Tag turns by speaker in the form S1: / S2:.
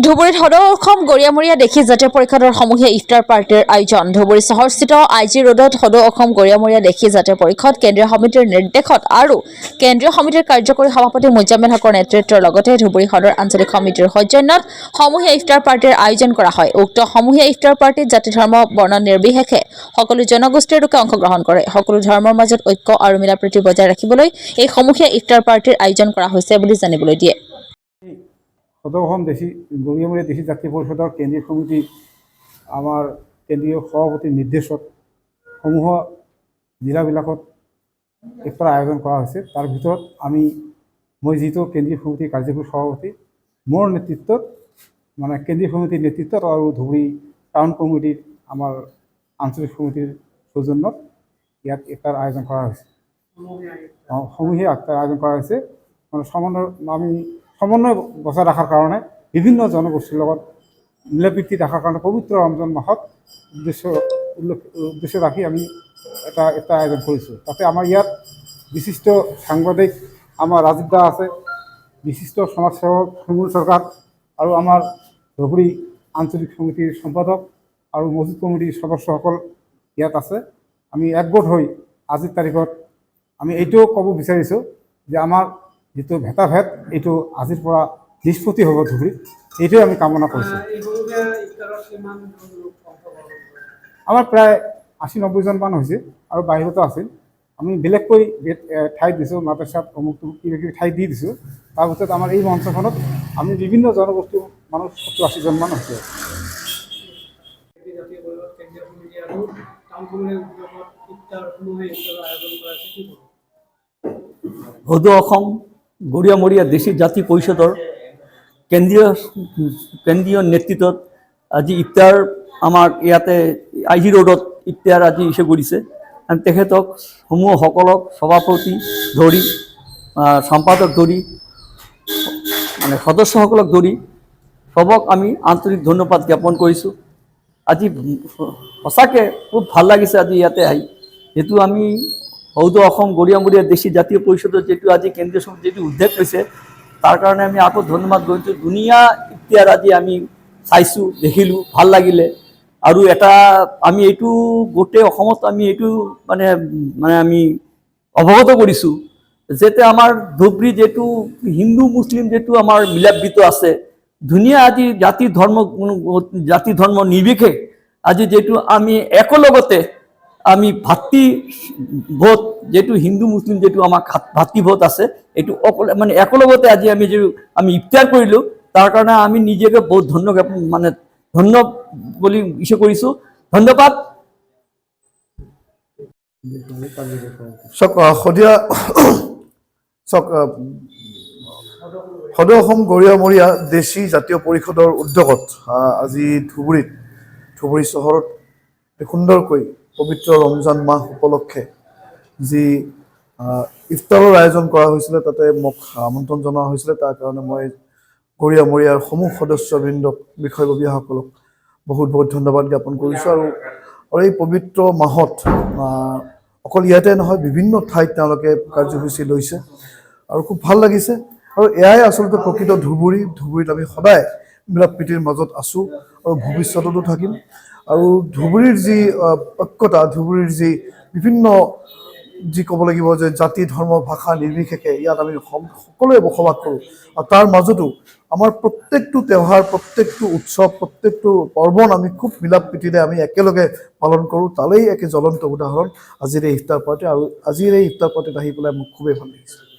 S1: ধুবুৰীত সদৌ অসম গৰিয়ামৰীয়া দেশী জাতীয় পৰিষদৰ সমূহীয়া ইফতাৰ পাৰ্টিৰ আয়োজন। ধুবুৰী চহৰস্থিত IG ৰোডত সদৌ অসম গৰিয়ামৰীয়া দেশী জাতীয় পৰিষদ কেন্দ্ৰীয় সমিতিৰ নিৰ্দেশত আৰু কেন্দ্ৰীয় সমিতিৰ কাৰ্যকৰী সভাপতি মুজাম্মেল হকৰ নেতৃত্বৰ লগতে ধুবুৰী সদৰ আঞ্চলিক সমিতিৰ সৌজন্যত সমূহীয়া ইফতাৰ পাৰ্টিৰ আয়োজন কৰা হয়। উক্ত সমূহীয়া ইফতাৰ পাৰ্টিত জাতি ধৰ্ম বৰ্ণ নিৰ্বিশেষে সকলো জনগোষ্ঠীৰ লোকে অংশগ্ৰহণ কৰে। সকলো ধৰ্মৰ মাজত ঐক্য আৰু মিলাপ্ৰীতি বজাই ৰাখিবলৈ এই সমূহীয়া ইফতাৰ পাৰ্টিৰ আয়োজন কৰা হৈছে বুলি জানিবলৈ দিয়ে।
S2: সদৌ অসম গৰিয়ামৰীয়া দেশী জাতীয় পৰিষদৰ কেন্দ্ৰীয় সমিতি আমাৰ কেন্দ্ৰীয় সভাপতিৰ নিৰ্দেশত সমূহ জিলাবিলাকত ইফতাৰ আয়োজন কৰা হৈছে। তাৰ ভিতৰত মই যিহেতু কেন্দ্ৰীয় সমিতিৰ কাৰ্যকৰী সভাপতি, মোৰ নেতৃত্বত কেন্দ্ৰীয় সমিতিৰ নেতৃত্বত আৰু ধুবুৰী টাউন কমিটিৰ আমাৰ আঞ্চলিক সমিতিৰ সৌজন্যত ইয়াত ইফতাৰ আয়োজন কৰা হৈছে। সমূহীয়া ইফতাৰ আয়োজন কৰা হৈছে সমন্বয় বজাই ৰখাৰ কাৰণে, বিভিন্ন জনগোষ্ঠীৰ লগত মিলাপ্ৰীতি ৰখাৰ কাৰণে পবিত্ৰ ৰমজান মাহত উদ্দেশ্য ৰাখি আমি এটা আয়োজন কৰিছোঁ। তাতে আমাৰ ইয়াত বিশিষ্ট সাংবাদিক আমাৰ ৰাজীৱ দা আছে, বিশিষ্ট সমাজসেৱক শিমুল চৰকাৰ আৰু আমাৰ ধুবুৰী আঞ্চলিক সমিতিৰ সম্পাদক আৰু মছজিদ কমিটিৰ সদস্যসকল ইয়াত আছে। আমি একগোট হৈ আজিৰ তাৰিখত আমি এইটোও ক'ব বিচাৰিছোঁ যে আমাৰ যিটো ভেদাভেদ এইটো আজিৰ পৰা নিষ্পত্তি হ'ব ধুবুৰীত, এইটোৱে আমি কামনা কৰিছোঁ। আমাৰ প্ৰায় 80-90 জন হৈছে আৰু বাহিৰতো আছিল। আমি বেলেগকৈ ঠাই দিছোঁ, মাদ্ৰাছাত অমুকটো কিবা কিবি ঠাই দি দিছোঁ। তাৰ ভিতৰত আমাৰ এই মঞ্চখনত আমি বিভিন্ন জনগোষ্ঠীৰ মানুহ 70-80 জন মান হৈছে।
S3: সদৌ অসম গৰিয়ামৰীয়া দেশী জাতি পৰিষদৰ কেন্দ্ৰীয় নেতৃত্বত আজি ইফতাৰ আমাৰ ইয়াতে IG ৰোডত ইফতাৰ আজি ইছ্যু কৰিছে। তেখেতক সকলক সভাপতি ধৰি সম্পাদক ধৰি সদস্যসকলক ধৰি সবক আমি আন্তৰিক ধন্যবাদ জ্ঞাপন কৰিছোঁ। আজি সঁচাকৈ খুব ভাল লাগিছে আজি ইয়াতে আহি, যেহেতু আমি সদৌ অসম গৰিয়ামৰীয়া দেশী জাতীয় পৰিষদৰ যিটো আজি কেন্দ্ৰীয় সমিতি যিটো উদ্যোগ লৈছে, তাৰ কাৰণে আমি আকৌ ধন্যবাদ কৰিছোঁ। ধুনীয়া ইফতাৰ আজি আমি চাইছোঁ, দেখিলোঁ, ভাল লাগিলে। আৰু আমি এইটো গোটেই অসমত আমি এইটো আমি অৱগত কৰিছোঁ যাতে আমাৰ ধুবুৰী যিটো হিন্দু মুছলিম যিটো আমাৰ মিলাপ্ৰীত আছে, ধুনীয়া আজি জাতি ধৰ্ম নিৰ্বিশেষে আজি যিটো আমি একেলগতে আমি ভাতৃভোজ যিটো হিন্দু মুছলিম যিটো আমাৰ ভাতৃভোজ আছে, এইটো একেলগতে আজি আমি ইফতাৰ কৰিলোঁ। তাৰ কাৰণে আমি নিজকে বহুত ধন্য বুলি ইচ্ছা কৰিছোঁ। ধন্যবাদ।
S4: সদৌ অসম গৰিয়ামৰীয়া দেশী জাতীয় পৰিষদৰ উদ্যোগত আজি ধুবুৰী চহৰত সুন্দৰকৈ পবিত্ৰ ৰমজান মাহ উপলক্ষে যি ইফতাৰৰ আয়োজন কৰা হৈছিলে, তাতে মোক আমন্ত্ৰণ জনোৱা হৈছিলে। তাৰ কাৰণে মই গৰিয়ামৰীয়াৰ সমূহ সদস্যবৃন্দক, বিষয়ববীয়াসকলক বহুত ধন্যবাদ জ্ঞাপন কৰিছোঁ। আৰু এই পবিত্ৰ মাহত অকল ইয়াতে নহয়, বিভিন্ন ঠাইত তেওঁলোকে কাৰ্যসূচী লৈছে আৰু খুব ভাল লাগিছে। আৰু এয়াই আচলতে প্ৰকৃত ধুবুৰীত আমি সদায় মিলাপ্ৰীতিৰ মাজত আছোঁ আৰু ভৱিষ্যততো থাকিম। আৰু ধুবুৰীৰ যি ঐক্যতা, ধুবুৰীৰ যি বিভিন্ন ক'ব লাগিব যে জাতি ধৰ্ম ভাষা নিৰ্বিশেষে ইয়াত আমি সকলোৱে বসবাস কৰোঁ। আৰু তাৰ মাজতো আমাৰ প্ৰত্যেকটো তেওহাৰ, প্ৰত্যেকটো উৎসৱ, প্ৰত্যেকটো পাৰ্বণ আমি খুব মিলাপ্ৰীতিৰে আমি একেলগে পালন কৰোঁ। তালেই এক জ্বলন্ত উদাহৰণ আজিৰ এই ইফতাৰ পাৰ্টি। আৰু আজিৰ এই ইফতাৰ পাৰ্টিত আহি পেলাই মোক খুবেই ভাল লাগিছে।